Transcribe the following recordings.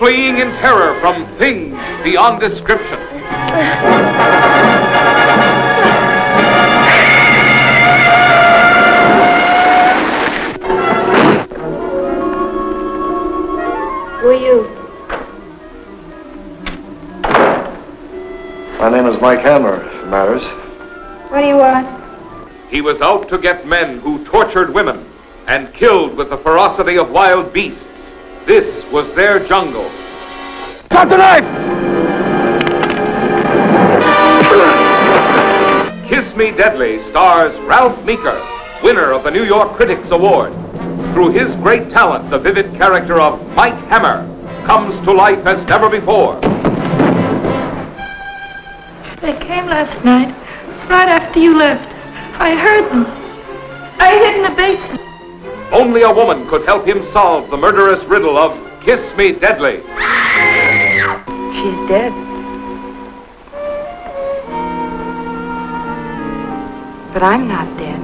fleeing in terror from things beyond description. Who are you? My name is Mike Hammer, if it matters. What do you want? He was out to get men who tortured women and killed with the ferocity of wild beasts. This was their jungle. Cut the knife! Kiss Me Deadly stars Ralph Meeker, winner of the New York Critics Award. Through his great talent, the vivid character of Mike Hammer comes to life as never before. They came last night, right after you left. I heard them. I hid in the basement. Only a woman could help him solve the murderous riddle of Kiss Me Deadly. She's dead. But I'm not dead.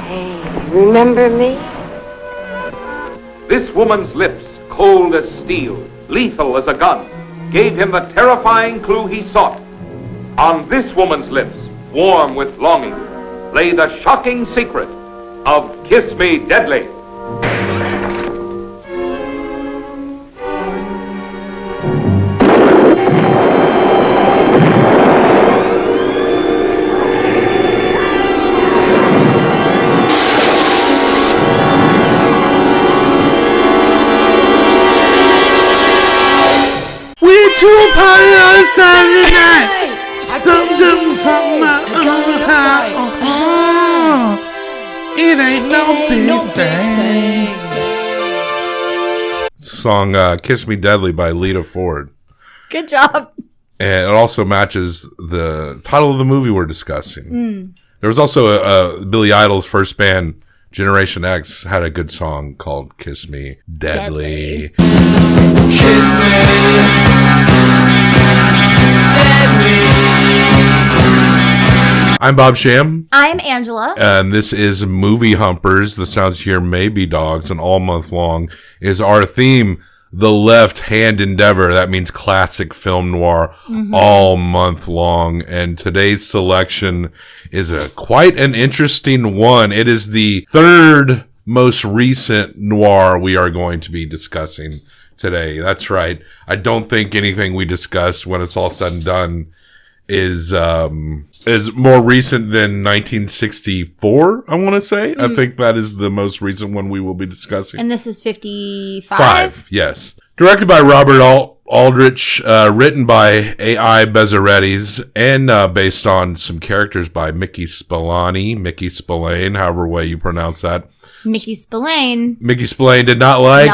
Hey, remember me? This woman's lips, cold as steel, lethal as a gun, gave him the terrifying clue he sought. On this woman's lips, warm with longing, lay the shocking secret of Kiss Me Deadly. To a party on Saturday night. It ain't no big thing. Song Kiss Me Deadly by Lita Ford. Good job. And it also matches the title of the movie we're discussing. There was also Billy Idol's first band, Generation X, had a good song called Kiss Me Deadly. Kiss me deadly. I'm Bob Sham. I'm Angela. And this is Movie Humpers. The sounds here may be dogs, and all month long is our theme, The Left Hand Endeavor. That means classic film noir all month long. And today's selection is quite an interesting one. It is the third most recent noir we are going to be discussing today. That's right. I don't think anything we discuss when it's all said and done is more recent than 1964, I want to say. I think that is the most recent one we will be discussing. And this is 55? Yes. Directed by Robert Aldrich, written by A.I. Bezzerides, and based on some characters by Mickey Spillane, however way you pronounce that. Mickey Spillane. Mickey Spillane did not like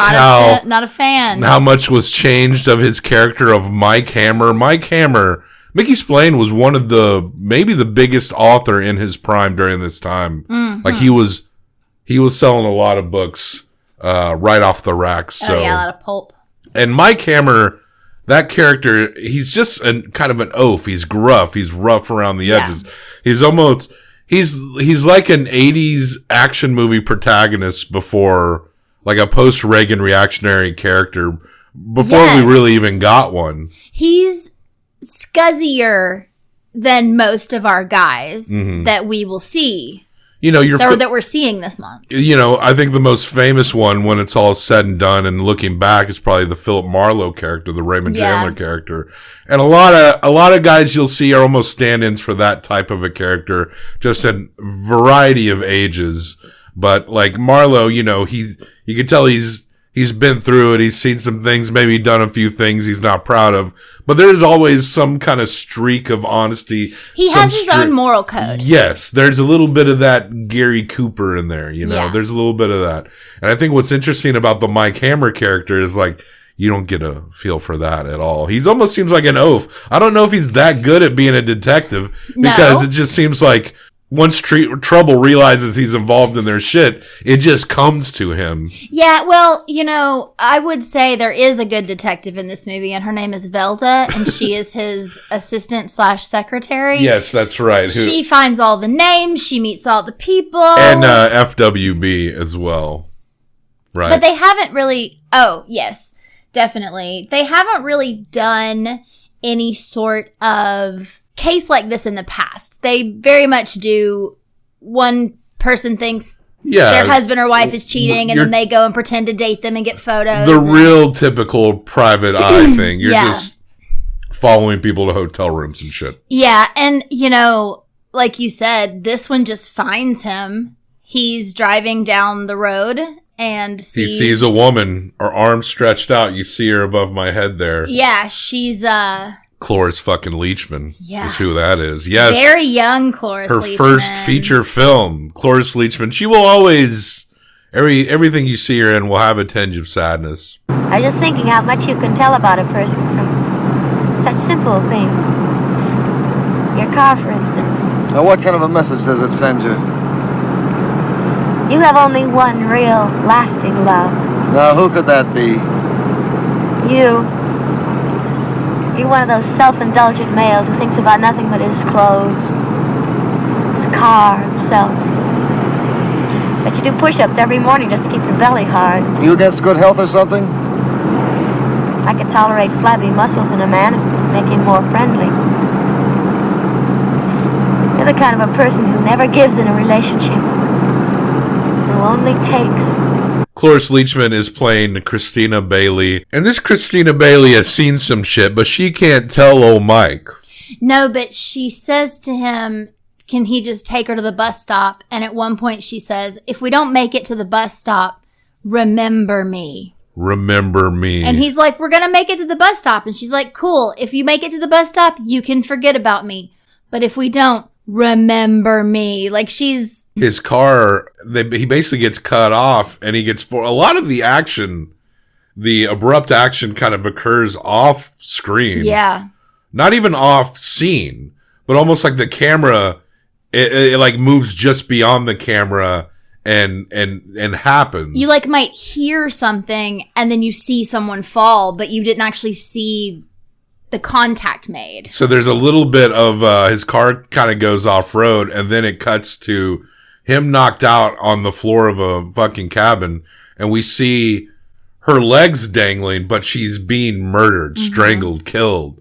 not a fan. How much was changed of his character of Mike Hammer. Mickey Spillane was one of maybe the biggest author in his prime during this time. Like he was selling a lot of books, right off the rack. So. Oh yeah, a lot of pulp. And Mike Hammer, that character, he's just kind of an oaf. He's gruff. He's rough around the edges. Yeah. He's like an 80s action movie protagonist before, like a post-Reagan reactionary character, before we really even got one. He's scuzzier than most of our guys that we will see. That we're seeing this month. I think the most famous one, when it's all said and done and looking back, is probably the Philip Marlow character, the Raymond Chandler character. And a lot of guys you'll see are almost stand-ins for that type of a character, just in variety of ages. But like Marlow, you can tell he's been through it. He's seen some things, maybe done a few things he's not proud of. But there's always some kind of streak of honesty. He has his own moral code. Yes, there's a little bit of that Gary Cooper in there, There's a little bit of that. And I think what's interesting about the Mike Hammer character is like, you don't get a feel for that at all. He almost seems like an oaf. I don't know if he's that good at being a detective, because it just seems like once Trouble realizes he's involved in their shit, it just comes to him. Yeah, well, I would say there is a good detective in this movie, and her name is Velda, and she is his assistant/secretary. Yes, that's right. She finds all the names, she meets all the people. And FWB as well. Right. But they haven't really... Oh, yes. definitely. They haven't really done any sort of case like this in the past. They very much do. One person thinks their husband or wife is cheating, and then they go and pretend to date them and get photos. The real typical private eye thing. You're just following people to hotel rooms and shit. Yeah, and, you know, like you said, this one just finds him. He's driving down the road and he sees a woman, her arms stretched out. You see her above my head there. Yeah, she's Cloris fucking Leachman is who that is. Yes. Very young Cloris Leachman. Her first feature film, Cloris Leachman. She will always, everything you see her in will have a tinge of sadness. I'm just thinking how much you can tell about a person from such simple things. Your car, for instance. Now, what kind of a message does it send you? You have only one real, lasting love. Now, who could that be? You. You're one of those self-indulgent males who thinks about nothing but his clothes, his car, himself. But you do push-ups every morning just to keep your belly hard. You against good health or something? I can tolerate flabby muscles in a man and make him more friendly. You're the kind of a person who never gives in a relationship, who only takes. Cloris Leachman is playing Christina Bailey. And this Christina Bailey has seen some shit, but she can't tell old Mike. No, but she says to him, can he just take her to the bus stop? And at one point she says, if we don't make it to the bus stop, remember me. Remember me. And he's like, we're going to make it to the bus stop. And she's like, cool. If you make it to the bus stop, you can forget about me. But if we don't, remember me. Like she's... His car, he basically gets cut off, and he gets... For a lot of the action, the abrupt action kind of occurs off screen. Yeah. Not even off scene, but almost like the camera, it like moves just beyond the camera and happens. You like might hear something, and then you see someone fall, but you didn't actually see the contact made. So there's a little bit of his car kind of goes off road, and then it cuts to him knocked out on the floor of a fucking cabin, and we see her legs dangling, but she's being murdered, strangled, killed.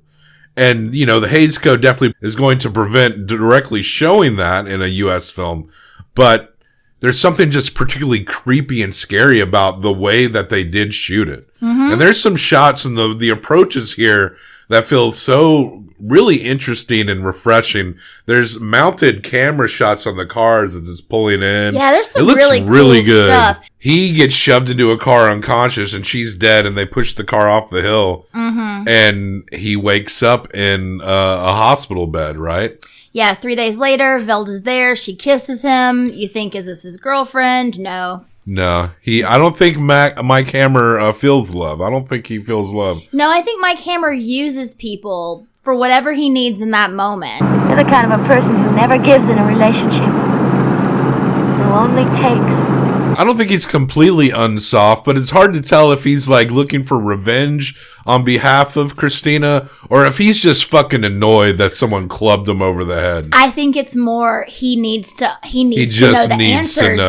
And, you know, the Hays Code definitely is going to prevent directly showing that in a U.S. film, but there's something just particularly creepy and scary about the way that they did shoot it. And there's some shots in the approaches here that feel so really interesting and refreshing. There's mounted camera shots on the cars as it's pulling in. Yeah, there's some really cool good stuff. He gets shoved into a car unconscious, and she's dead, and they push the car off the hill. And he wakes up in a hospital bed, right? Yeah, 3 days later, Velda's there. She kisses him. You think, is this his girlfriend? No. No, I don't think Mike Hammer feels love. I don't think he feels love. No, I think Mike Hammer uses people for whatever he needs in that moment. You're the kind of a person who never gives in a relationship, who only takes. I don't think he's completely unsoft, but it's hard to tell if he's like looking for revenge on behalf of Christina, or if he's just fucking annoyed that someone clubbed him over the head. I think it's more he needs to know the answers.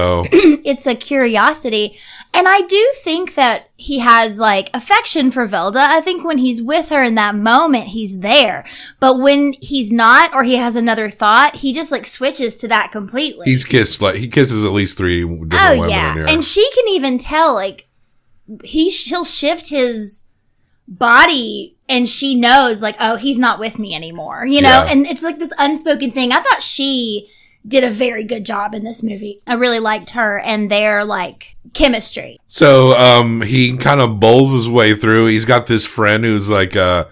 It's a curiosity. And I do think that he has like affection for Velda. I think when he's with her in that moment, he's there. But when he's not, or he has another thought, he just like switches to that completely. He kisses at least 3 different women in here. And she can even tell, like, he'll shift his body and she knows, like, oh, he's not with me anymore, you know? Yeah. And it's like this unspoken thing. I thought she did a very good job in this movie. I really liked her and their, like, chemistry. So, he kind of bowls his way through. He's got this friend who's like a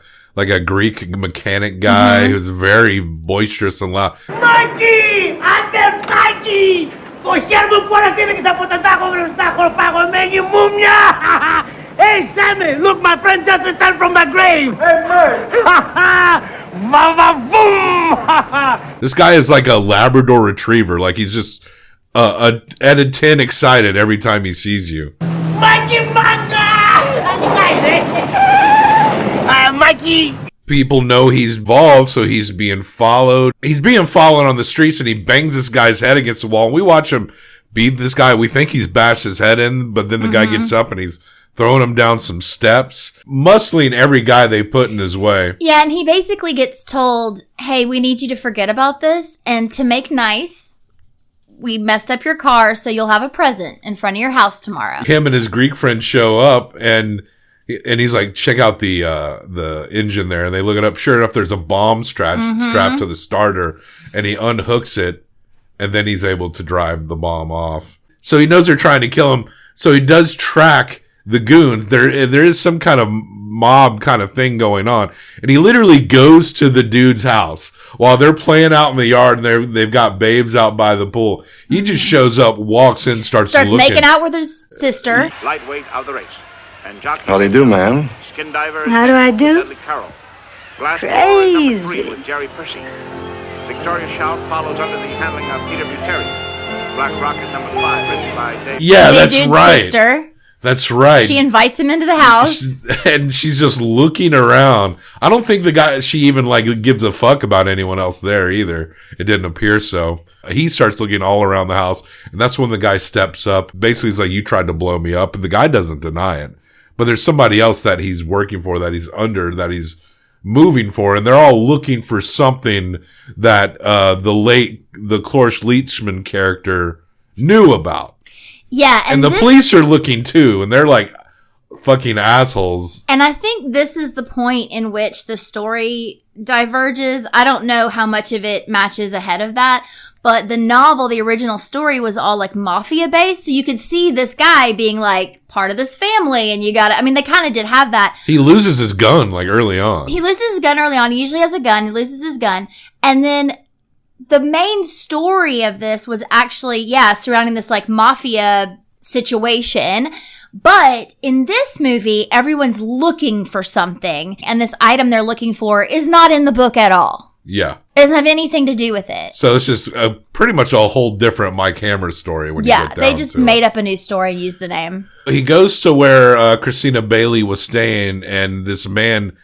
Greek mechanic guy who's very boisterous and loud. Mikey! Uncle Mikey! Hey, Sammy! Look, my friend just returned from the grave! Hey, man! This guy is like a Labrador Retriever. Like, he's just at a 10 excited every time he sees you. Mikey Mikey! People know he's involved, so he's being followed. He's being followed on the streets, and he bangs this guy's head against the wall. And we watch him beat this guy. We think he's bashed his head in, but then the guy gets up and he's throwing him down some steps, muscling every guy they put in his way. Yeah, and he basically gets told, hey, we need you to forget about this, and to make nice, we messed up your car, so you'll have a present in front of your house tomorrow. Him and his Greek friend show up, and he's like, check out the engine there, and they look it up. Sure enough, there's a bomb strapped to the starter, and he unhooks it, and then he's able to drive the bomb off. So he knows they're trying to kill him, so he does track the goons. There is some kind of mob kind of thing going on, and he literally goes to the dude's house while they're playing out in the yard, and they've got babes out by the pool. He just shows up, walks in, starts looking. Making out with his sister. Lightweight of the race. And jockey. How do you do, ma'am? Skin diver. How do I do? Dudley Carroll. Glass Crazy. Door, #3 with Jerry Percy. Victoria Shout follows under the handling of Peter Buteri. Black Rocket #5 written by Dave. Yeah, that's right. Sister. That's right. She invites him into the house. And she's just looking around. I don't think she even gives a fuck about anyone else there either. It didn't appear so. He starts looking all around the house, and that's when the guy steps up. Basically, he's like, you tried to blow me up. And the guy doesn't deny it. But there's somebody else that he's working for, that he's under, that he's moving for, and they're all looking for something that the Cloris Leachman character knew about. Yeah, and the police are looking too, and they're like fucking assholes. And I think this is the point in which the story diverges. I don't know how much of it matches ahead of that, but the novel, the original story, was all like mafia based, so you could see this guy being like part of this family, and they kind of did have that. He loses his gun early on. He usually has a gun. He loses his gun, and then the main story of this was actually, surrounding this like mafia situation. But in this movie, everyone's looking for something, and this item they're looking for is not in the book at all. Yeah. It doesn't have anything to do with it. So it's just pretty much a whole different Mike Hammer story. When you get down they just made up a new story and used the name. He goes to where Christina Bailey was staying, and this man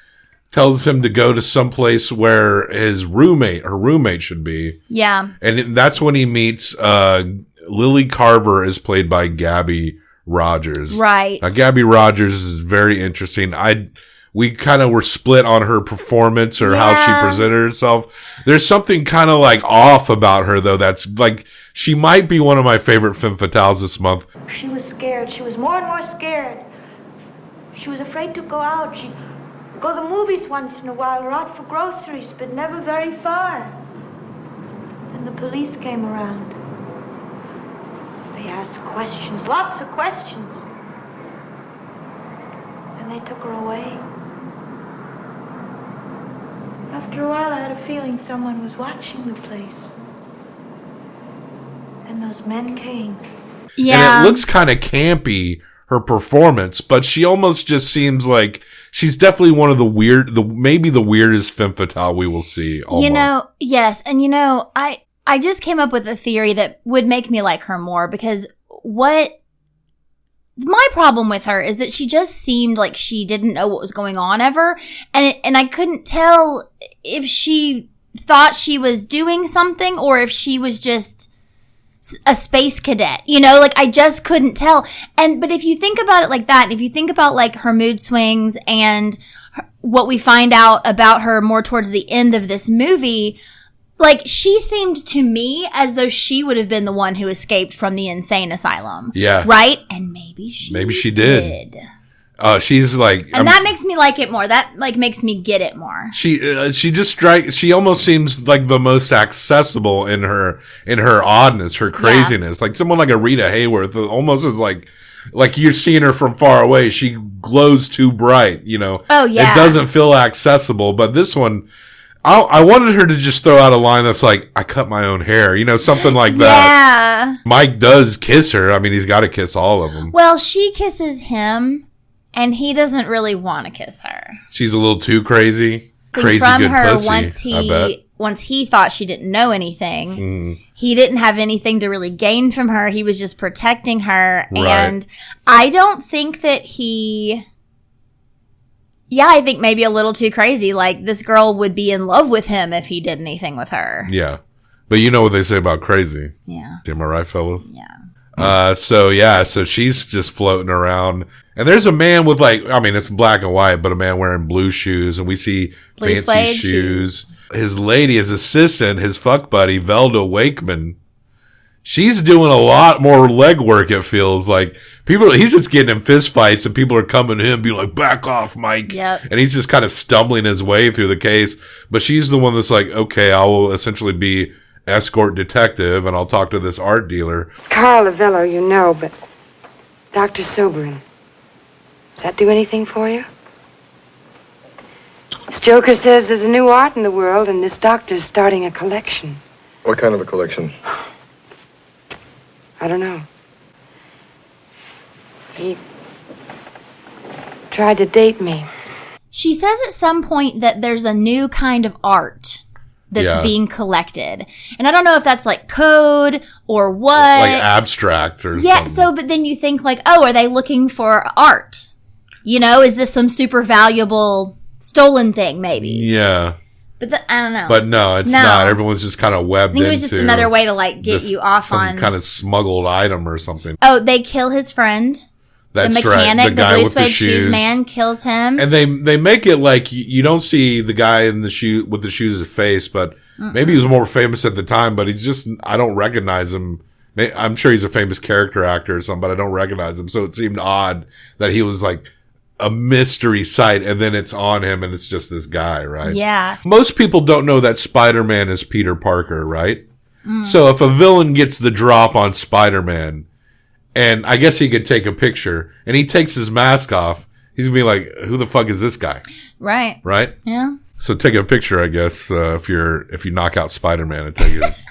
tells him to go to some place where her roommate should be. Yeah. And that's when he meets Lily Carver, is played by Gaby Rodgers. Right. Now, Gaby Rodgers is very interesting. We kind of were split on her performance or how she presented herself. There's something kind of like off about her, though. That's like, she might be one of my favorite femme fatales this month. She was scared. She was more and more scared. She was afraid to go out. She'd go to the movies once in a while or out for groceries, but never very far. Then the police came around. They asked questions, lots of questions. Then they took her away. After a while, I had a feeling someone was watching the place. And those men came. Yeah. And it looks kind of campy, her performance, but she almost just seems like she's definitely one of maybe the weirdest femme fatale we will see. Almost. Yes. And I just came up with a theory that would make me like her more, because my problem with her is that she just seemed like she didn't know what was going on ever. And I couldn't tell if she thought she was doing something or if she was just a space cadet, I just couldn't tell. But if you think about it like that, and if you think about like her mood swings and what we find out about her more towards the end of this movie, like, she seemed to me as though she would have been the one who escaped from the insane asylum. Yeah. Right? And maybe she did. She's like, and that makes me like it more. That like makes me get it more. She almost seems like the most accessible in her oddness, her craziness. Yeah. Like someone like a Rita Hayworth almost is like you're seeing her from far away. She glows too bright, Oh yeah. It doesn't feel accessible, but this one, I wanted her to just throw out a line that's like, I cut my own hair, something like that. Yeah. Mike does kiss her. I mean, he's got to kiss all of them. Well, she kisses him, and he doesn't really want to kiss her. She's a little too crazy. Crazy from good her, pussy, once he thought she didn't know anything, he didn't have anything to really gain from her. He was just protecting her. Right. And I don't think that I think maybe a little too crazy. Like, this girl would be in love with him if he did anything with her. Yeah. But you know what they say about crazy. Yeah. Am I right, fellas? Yeah. So she's just floating around. And there's a man with it's black and white, but a man wearing blue shoes, and we see blue fancy shoes. His lady, his assistant, his fuck buddy, Velda Wakeman. She's doing a lot more legwork, it feels like. He's just getting in fist fights, and people are coming to him being like, back off, Mike. Yep. And he's just kind of stumbling his way through the case. But she's the one that's like, okay, I will essentially be escort detective, and I'll talk to this art dealer. Carl Lavello, you know, but Dr. Soberin. Does that do anything for you? This joker says there's a new art in the world, and this doctor's starting a collection. What kind of a collection? I don't know. He tried to date me. She says at some point that there's a new kind of art that's being collected. And I don't know if that's like code or what. Like abstract or something. So, but then you think like, oh, are they looking for art? You know, is this some super valuable stolen thing maybe? Yeah. But I don't know. But no, it's not. Everyone's just kind of webbed into. I think it was just another way to like get you off on some kind of smuggled item or something. Oh, they kill his friend. That's the mechanic, right. The guy blue with the suede shoes man kills him. And they make it like you don't see the guy in the shoe with the shoes' face, but maybe he was more famous at the time, but he's just, I don't recognize him. I'm sure he's a famous character actor or something, but I don't recognize him. So it seemed odd that he was like a mystery sight, and then it's on him and it's just this guy, right? Yeah. Most people don't know that Spider-Man is Peter Parker, right? So if a villain gets the drop on Spider-Man, and I guess he could take a picture, and he takes his mask off, he's gonna be like, who the fuck is this guy? Right. Right? Yeah. So take a picture, I guess, if you knock out Spider-Man and take his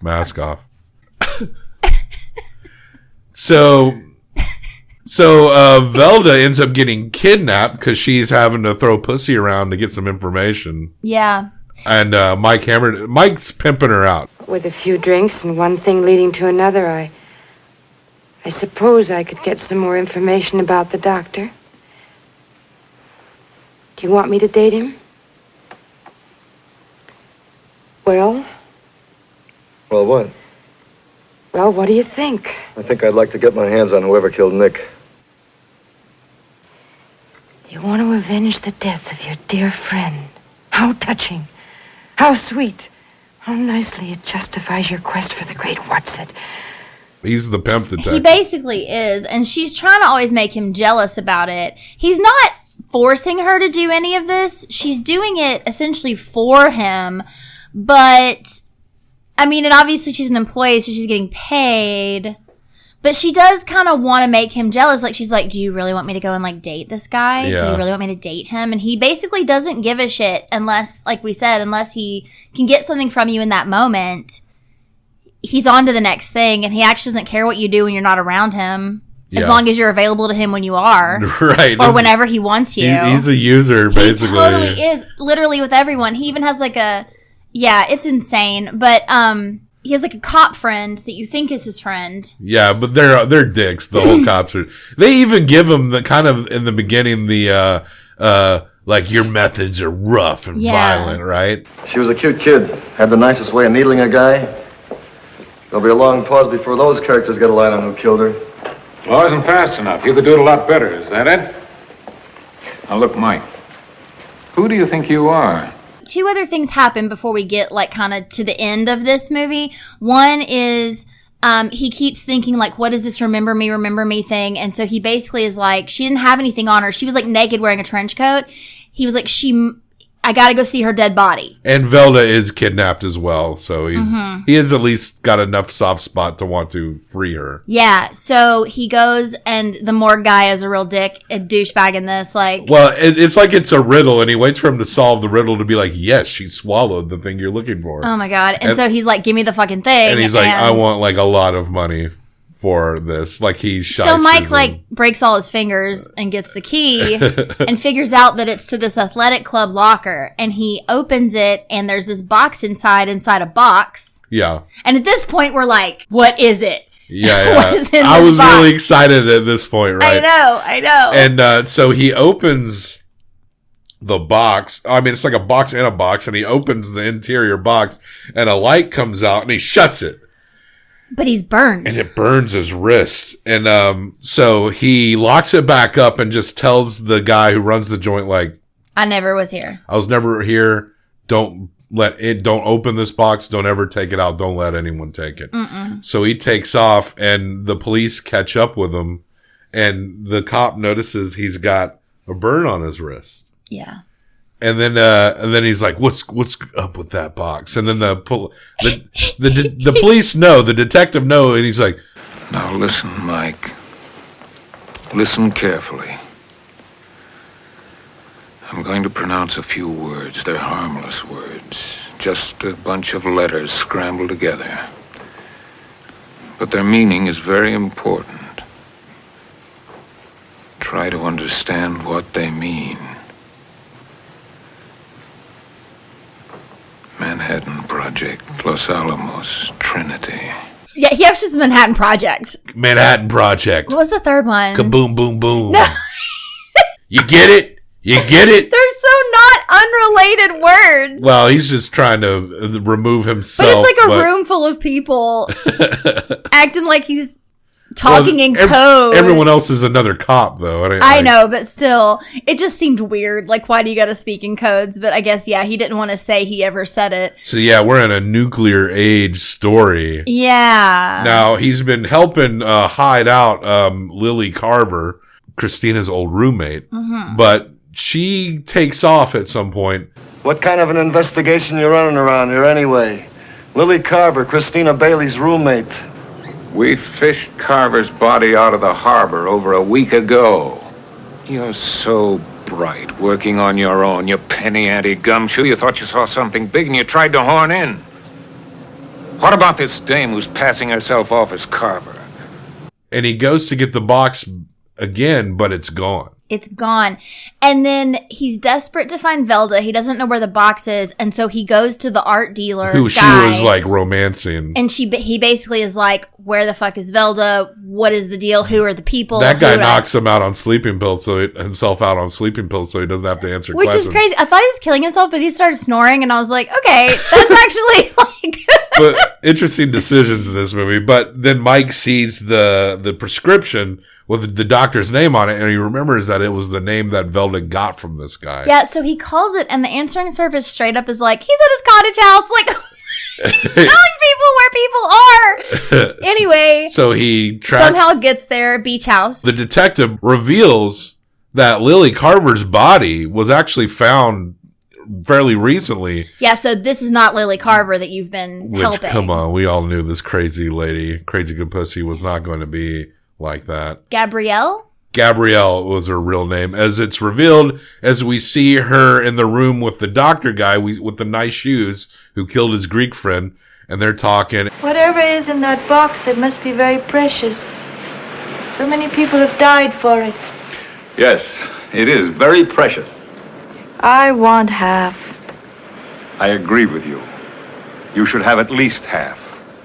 mask off. So Velda ends up getting kidnapped because she's having to throw pussy around to get some information. Yeah. And Mike's pimping her out. With a few drinks and one thing leading to another, I suppose I could get some more information about the doctor. Do you want me to date him? Well? Well, what? Well, what do you think? I think I'd like to get my hands on whoever killed Nick. You want to avenge the death of your dear friend. How touching. How sweet. How nicely it justifies your quest for the great what's-it. He's the pimp detective. He basically is, and she's trying to always make him jealous about it. He's not forcing her to do any of this. She's doing it essentially for him, but I mean, and obviously she's an employee, so she's getting paid. But she does kind of want to make him jealous. Like, she's like, do you really want me to go and, like, date this guy? Yeah. Do you really want me to date him? And he basically doesn't give a shit unless, like we said, unless he can get something from you in that moment. He's on to the next thing, and he actually doesn't care what you do when you're not around him. Yeah. As long as you're available to him when you are. Right. Or whenever he wants you. He's a user, basically. He totally is. Literally with everyone. He even has, like, yeah, it's insane. But, he has like a cop friend that you think is his friend. Yeah, but they're dicks. The whole cops are. They even give him the kind of in the beginning like your methods are rough and violent, right? She was a cute kid. Had the nicest way of needling a guy. There'll be a long pause before those characters get a line on who killed her. Well, I wasn't fast enough. You could do it a lot better. Is that it? Now look, Mike. Who do you think you are? Two other things happen before we get like kind of to the end of this movie. One is he keeps thinking like, what is this remember me thing? And so he basically is like, she didn't have anything on her. She was like naked wearing a trench coat. He was like, I gotta go see her dead body. And Velda is kidnapped as well. So he has at least got enough soft spot to want to free her. Yeah. So he goes, and the morgue guy is a real dick, a douchebag in this. Like, well, it's like it's a riddle, and he waits for him to solve the riddle to be like, yes, she swallowed the thing you're looking for. Oh my God. And so he's like, give me the fucking thing. And he's like, I want like a lot of money for this. Like so Mike like breaks all his fingers and gets the key and figures out that it's to this athletic club locker, and he opens it and there's this box inside a box. Yeah. And at this point we're like, what is it? Yeah. What is in I was this box? really excited at this point, right? I know. And so he opens the box. I mean, it's like a box in a box, and he opens the interior box, and a light comes out, and he shuts it. But he's burned. And it burns his wrist. And so he locks it back up and just tells the guy who runs the joint, like, I never was here. I was never here. Don't open this box. Don't ever take it out. Don't let anyone take it. Mm-mm. So he takes off and the police catch up with him. And the cop notices he's got a burn on his wrist. Yeah. And then he's like, "What's up with that box?" And then the police know, the detective know, and he's like, "Now listen, Mike. Listen carefully. I'm going to pronounce a few words. They're harmless words, just a bunch of letters scrambled together. But their meaning is very important. Try to understand what they mean." Manhattan Project, Los Alamos, Trinity. Yeah, he actually says Manhattan Project. Manhattan Project. What was the third one? Kaboom, boom, boom. No. You get it? You get it? They're so not unrelated words. Well, he's just trying to remove himself. But it's like a room full of people acting like he's talking in code. Everyone else is another cop, though. I know, but still, it just seemed weird. Like, why do you got to speak in codes? But I guess, yeah, he didn't want to say he ever said it. So, yeah, we're in a nuclear age story. Yeah. Now, he's been helping hide out Lily Carver, Christina's old roommate. Mm-hmm. But she takes off at some point. What kind of an investigation you running around here anyway? Lily Carver, Christina Bailey's roommate. We fished Carver's body out of the harbor over a week ago. You're so bright, working on your own, you penny-ante gumshoe. You thought you saw something big and you tried to horn in. What about this dame who's passing herself off as Carver? And he goes to get the box again, but it's gone. It's gone. And then he's desperate to find Velda. He doesn't know where the box is. And so he goes to the art dealer who she was like romancing. And he basically is like, where the fuck is Velda? What is the deal? Who are the people? That guy knocks him out on sleeping pills, himself out on sleeping pills so he doesn't have to answer questions. Which is crazy. I thought he was killing himself, but he started snoring and I was like, okay, that's actually like... But interesting decisions in this movie. But then Mike sees the prescription with the doctor's name on it, and he remembers that it was the name that Velda got from this guy. Yeah, so he calls it, and the answering service straight up is like, he's at his cottage house, like, telling people where people are. Anyway. So he somehow gets their beach house. The detective reveals that Lily Carver's body was actually found fairly recently. Yeah, so this is not Lily Carver that you've been helping. Come on, we all knew this crazy lady, crazy good pussy, was not going to be like that. Gabrielle was her real name, as it's revealed as we see her in the room with the doctor guy with the nice shoes who killed his Greek friend, and they're talking. Whatever is in that box, it must be very precious. So many people have died for it. Yes, it is very precious. I want half. I agree with you. You should have at least half.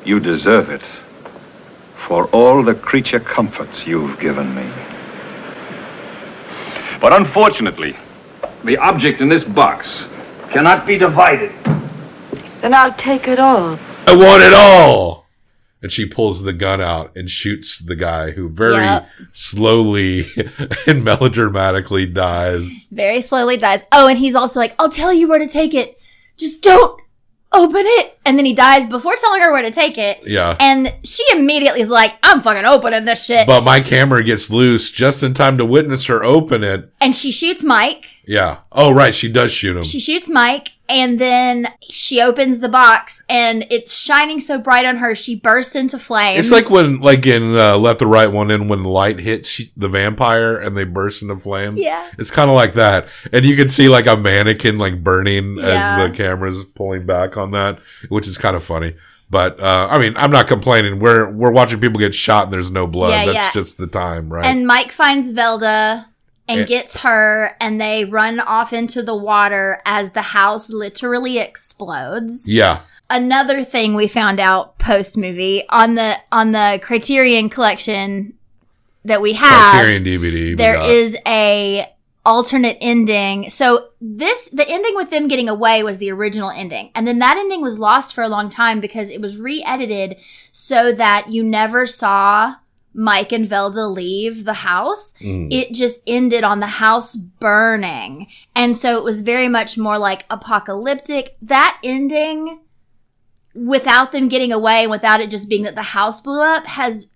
You deserve it. For all the creature comforts you've given me. But unfortunately, the object in this box cannot be divided. Then I'll take it all. I want it all! And she pulls the gun out and shoots the guy who very slowly and melodramatically dies. Very slowly dies. Oh, and he's also like, I'll tell you where to take it. Just don't open it. And then he dies before telling her where to take it. Yeah. And she immediately is like, I'm fucking opening this shit. But my camera gets loose just in time to witness her open it. And she shoots Mike. Yeah. Oh, right. She does shoot him. She shoots Mike. And then she opens the box and it's shining so bright on her, she bursts into flames. It's like when, like in Let the Right One In, when the light hits the vampire and they burst into flames. Yeah. It's kind of like that. And you can see like a mannequin like burning as the camera's pulling back on that, which is kind of funny. But, I mean, I'm not complaining. We're watching people get shot and there's no blood. Yeah, That's just the time, right? And Mike finds Velda and gets her, and they run off into the water as the house literally explodes. Yeah. Another thing we found out post-movie, on the Criterion collection that we have. Criterion DVD. There is a alternate ending. So the ending with them getting away was the original ending. And then that ending was lost for a long time because it was re-edited so that you never saw Mike and Velda leave the house. It just ended on the house burning. And so it was very much more like apocalyptic. That ending, without them getting away and without it just being that the house blew up, has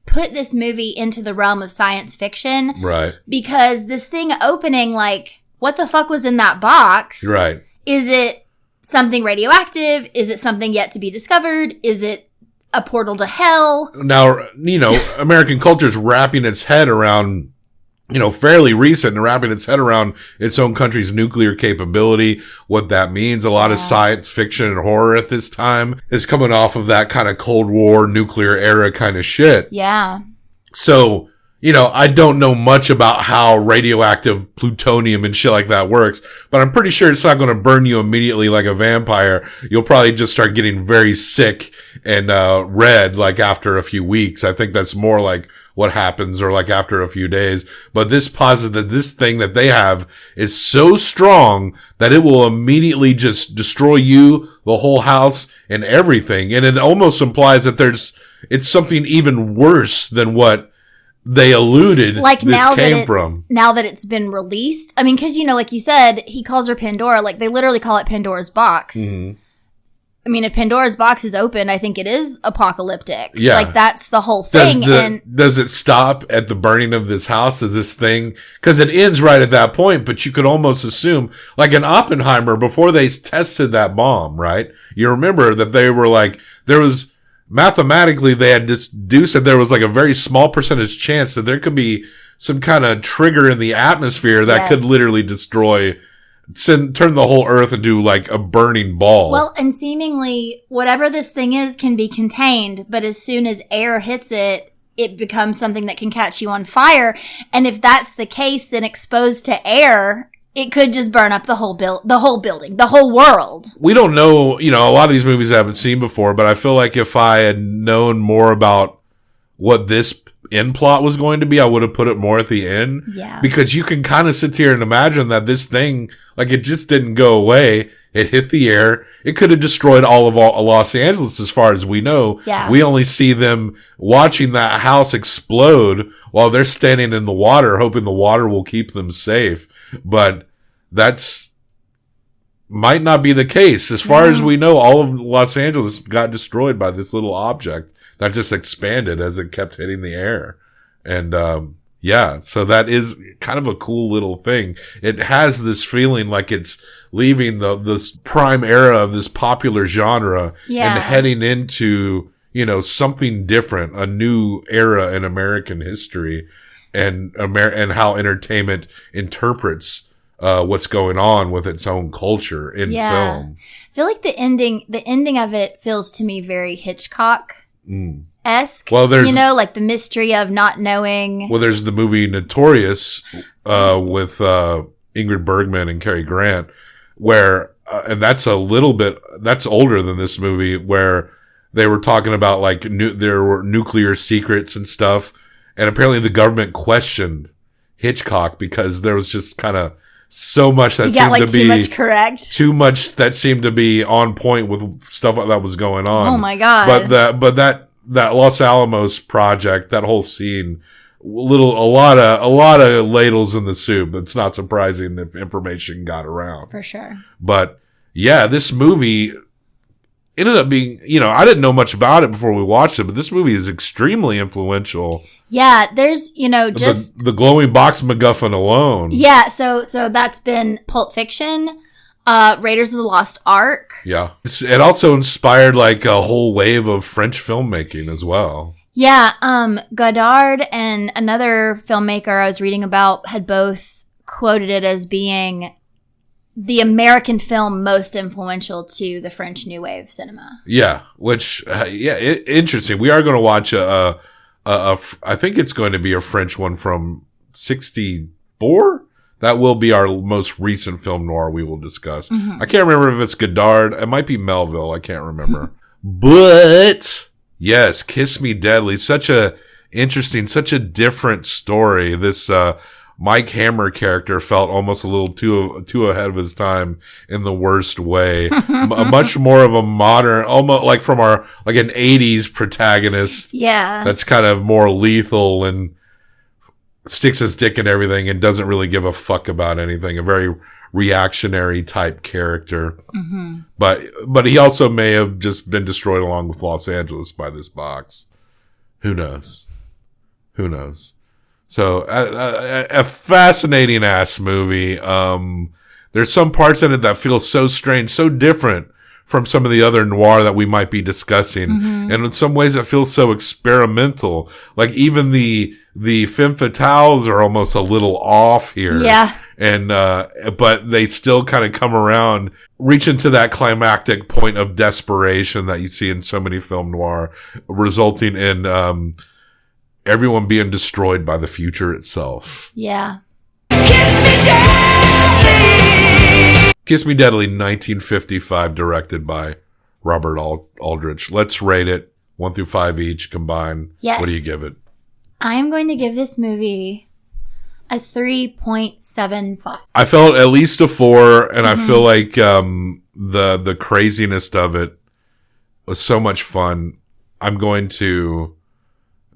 put this movie into the realm of science fiction. Right. Because this thing opening, like, what the fuck was in that box? Right. Is it something radioactive? Is it something yet to be discovered? Is it a portal to hell? Now, American culture's wrapping its head around, fairly recent, and wrapping its head around its own country's nuclear capability, what that means. A lot of science fiction and horror at this time is coming off of that kind of Cold War nuclear era kind of shit. Yeah. So, I don't know much about how radioactive plutonium and shit like that works, but I'm pretty sure it's not going to burn you immediately like a vampire. You'll probably just start getting very sick and red like after a few weeks. I think that's more like what happens, or like after a few days. But this posits that this thing that they have is so strong that it will immediately just destroy you, the whole house, and everything. And it almost implies that it's something even worse than what they alluded like this came from. Now that it's been released. I mean, because, like you said, he calls her Pandora. Like, they literally call it Pandora's box. Mm-hmm. I mean, if Pandora's box is open, I think it is apocalyptic. Yeah. Like, that's the whole thing. Does it stop at the burning of this house? Is this thing? Because it ends right at that point, but you could almost assume, like in Oppenheimer, before they tested that bomb, right? You remember that they were like, mathematically, they had deduced that there was like a very small percentage chance that there could be some kind of trigger in the atmosphere that could literally turn the whole earth into like a burning ball. Well, and seemingly whatever this thing is can be contained, but as soon as air hits it, it becomes something that can catch you on fire. And if that's the case, then exposed to air, it could just burn up the whole building, the whole world. We don't know, a lot of these movies I haven't seen before, but I feel like if I had known more about what this end plot was going to be, I would have put it more at the end. Yeah. Because you can kind of sit here and imagine that this thing, like, it just didn't go away. It hit the air. It could have destroyed all of Los Angeles as far as we know. Yeah. We only see them watching that house explode while they're standing in the water, hoping the water will keep them safe. But that's might not be the case. As far as we know, all of Los Angeles got destroyed by this little object that just expanded as it kept hitting the air. And, so that is kind of a cool little thing. It has this feeling like it's leaving this prime era of this popular genre and heading into, something different, a new era in American history and how entertainment interprets what's going on with its own culture in film. I feel like the ending of it feels to me very Hitchcock-esque. Well, there's like the mystery of not knowing. Well, there's the movie Notorious with Ingrid Bergman and Cary Grant, where and that's older than this movie, where they were talking about like there were nuclear secrets and stuff, and apparently the government questioned Hitchcock because there was just kind of so much that seemed to be too much correct. Too much that seemed to be on point with stuff that was going on. Oh my god! But that Los Alamos project, that whole scene, a lot of ladles in the soup. It's not surprising if information got around. For sure. But yeah, this movie ended up being, I didn't know much about it before we watched it, but this movie is extremely influential. Yeah, there's, just the glowing box MacGuffin alone. Yeah, so that's been Pulp Fiction, Raiders of the Lost Ark. Yeah. It also inspired like a whole wave of French filmmaking as well. Yeah, Godard and another filmmaker I was reading about had both quoted it as being the American film most influential to the French New Wave cinema. Yeah, which, interesting. We are going to watch I think it's going to be a French one from 1964. That will be our most recent film noir we will discuss. Mm-hmm. I can't remember if it's Godard. It might be Melville. I can't remember. But yes, Kiss Me Deadly. Such a interesting, such a different story. This Mike Hammer character felt almost a little too ahead of his time in the worst way. Much more of a modern, almost like from an 80s protagonist. Yeah. That's kind of more lethal and sticks his dick in everything and doesn't really give a fuck about anything. A very reactionary type character. Mm-hmm. But he also may have just been destroyed along with Los Angeles by this box. Who knows? So a fascinating ass movie. There's some parts in it that feel so strange, so different from some of the other noir that we might be discussing. Mm-hmm. And in some ways it feels so experimental. Like even the femme fatales are almost a little off here. Yeah. And, but they still kind of come around, reaching to that climactic point of desperation that you see in so many film noir, resulting in, everyone being destroyed by the future itself. Yeah. Kiss Me Deadly, 1955, directed by Robert Aldrich. Let's rate it 1 through 5 each combined. Yes. What do you give it? I'm going to give this movie a 3.75. I felt at least a 4, and I feel like the craziness of it was so much fun. I'm going to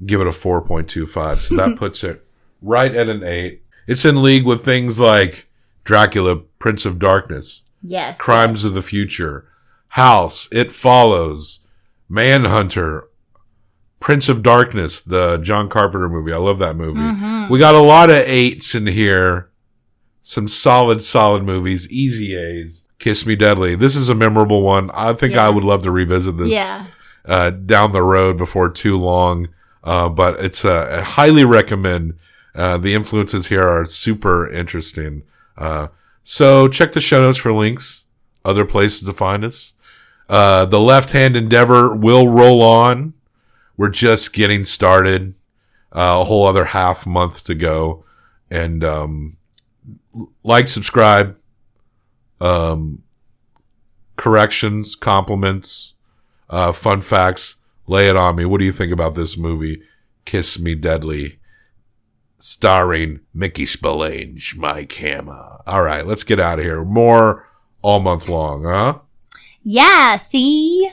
give it a 4.25. So that puts it right at an 8. It's in league with things like Dracula, Prince of Darkness. Yes. Crimes of the Future. House, It Follows. Manhunter. Prince of Darkness, the John Carpenter movie. I love that movie. Mm-hmm. We got a lot of 8s in here. Some solid movies. Easy A's. Kiss Me Deadly. This is a memorable one. I think I would love to revisit this down the road before too long. But it's I highly recommend. The influences here are super interesting. So check the show notes for links, other places to find us. The Left Hand Endeavor will roll on. We're just getting started. A whole other half month to go. And like, subscribe, corrections, compliments, fun facts. Lay it on me. What do you think about this movie, Kiss Me Deadly, starring Mickey Spillane, Mike Hammer? All right, let's get out of here. More all month long, huh? Yeah, see?